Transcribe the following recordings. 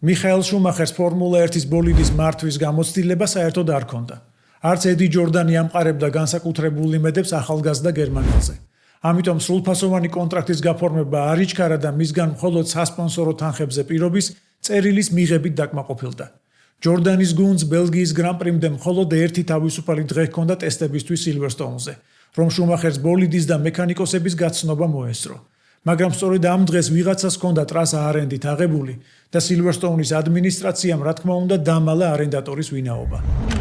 მიხაელ შუმახერს ფორმულა 1-ის ბოლიდის მართვის გამოცდილება საერთოდ არ ჰქონდა. არც ედი ჯორდანი ამყარებდა განსაკუთრებულ იმედებს ახალგაზრდა გერმანელზე. ამიტომ სრულფასოვანი კონტრაქტის გაფორმება არ იჩქარა და მისგან მხოლოდ სასპონსორო თანხებზე პირობის წერილის მიღებით დაკმაყოფილდა. ჯორდანის გუნდს ბელგიის გრან-პრიმდე მხოლოდ ერთი თავისუფალი დღე ჰქონდა ტესტებისთვის სილვერსტოუნზე, რომ შუმახერს ბოლიდის და მექანიკოსების გაცნობა მოესწრო. მაგრამ სწორედ ამ დღეს ვიღაცას ჰქონდა ტრასა არენდით აღებული და სილვერსტოუნის ადმინისტრაციამ რა თქმა უნდა დამალა არენდატორის ვინაობა.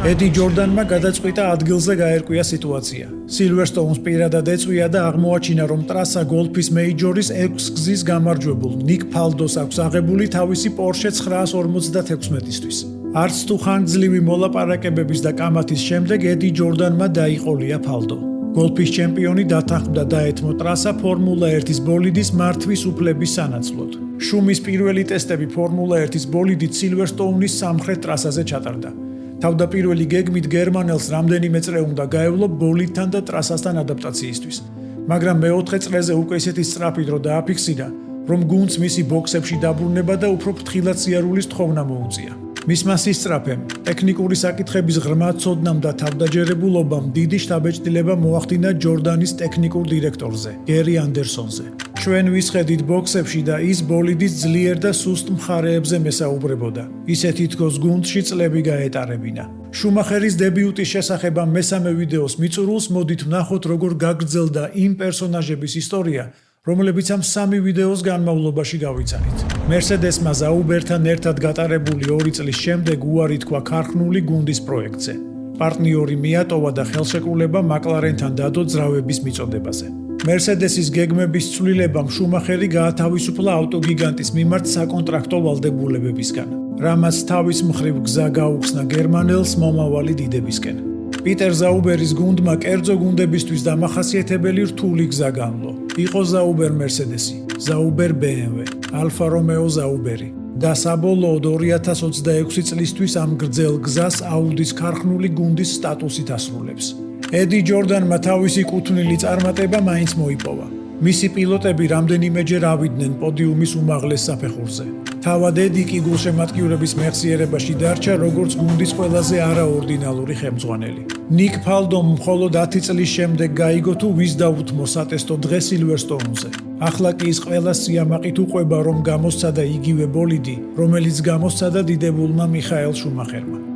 ედი ჯორდანმა გადაწყვიტა ადგილზე გაერკვია სიტუაცია. სილვერსტოუნს პირადად ეწვია და აღმოაჩინა, რომ ტრასა გოლფის მეიჯორის 6 გზის გამარჯვებულ ნიკ ფალდოს აქვს აღებული თავისი Porsche 956-ისთვის. არც თუ ხანგრძლივი მოლაპარაკებების და კამათის შემდეგ ედი ჯორდანმა დაიყოლია ფალდო. გოლფის ჩემპიონი დათანხმდა დაეთმო ტრასა ფორმულა 1-ის ბოლიდის მართვის უფლების სანაცვლოდ. შუმის პირველი ტესტები ფორმულა 1-ის ბოლიდით სილვერსტოუნის სამხრეთ ტრასაზე ჩატარდა. თავდაპირველი გეგმით გერმანელს რამდენიმე წრე უნდა გაევლო ბოლიდთან და ტრასასთან ადაპტაციისთვის. მაგრამ მეოთხე წრეზე უკვე ისეთი სწრაფი დრო დააფიქსირა, რომ გუნდს მისი ბოქსებში დაბრუნება და უფრო ფრთხილად სიარულის თხოვნა მოუწია. მისმა სისწრაფემ, ტექნიკური საკითხების ღრმა ცოდნამ და თავდაჯერებულობამ დიდი შთაბეჭდილება მოახდინა ჯორდანის ტექნიკურ დირექტორზე, გერი ანდერსონზე. ჩვენ ვისხედით ბოქსებში და ის ბოლიდის ძლიერ და სუსტ მხარეებზე მესაუბრებოდა. ისეთი თქოს გუნდში წლები გაეტარებინა. შუმახერის დებიუტის შესახებ ამ მესამე ვიდეოს მიწურულს მოდით ვნახოთ, როგორ გაგრძელდა იმ პერსონაჟების ისტორია, რომლებიც ამ 3 ვიდეოს განმავლობაში გავიცანით. მერსედესმა ზაუბერთან ერთად გატარებული 2 წლის შემდეგ უარი თქვა ქარხნული გუნდის პროექტზე. პარტნიორი მიატოვა და ხელშეკრულება მაკლარენთან დადო ძრავების მიწოდებაზე. მერსედესის გეგმების ცვლილებამ შუმახერი გაათავისუფლა ავტოგიგანტის მიმართ საკონტრაქტო ვალდებულებებისგან, რამაც თავის მხრივ გზა გაუხსნა გერმანელს მომავალი დიდებისკენ. პიტერ ზაუბერის გუნდმა კერძო გუნდებისთვის დამახასიათებელი რთული გზა განვლო. იყო ზაუბერ მერსედესი, ზაუბერ BMW, ალფა რომეო ზაუბერი და საბოლოოდ 2026 წლისთვის ამ გრძელ გზას აუდის ქარხნული გუნდის სტატუსით ასრულებს. ედი ჯორდანმა თავისი კუთვნილი წარმატება მაინც მოიპოვა. მისი პილოტები რამდენიმეჯერ ავიდნენ პოდიუმის უმაღლეს საფეხურზე. თავად ედი კი გულშემატკივრების მეხსიერებაში დარჩა როგორც გუნდის ყველაზე არაორდინალური ხელმძღვანელი. ნიკ ფალდომ მხოლოდ 10 წლის შემდეგ გაიგო თუ ვის დაუთმო სატესტო დღე სილვერსტოუნზე. ახლა კი ის ყველა სიამაყით უყვება, რომ გამოსცადა იგივე ბოლიდი, რომელიც გამოსცადა დიდებულმა მიხაელ შუმახერმა.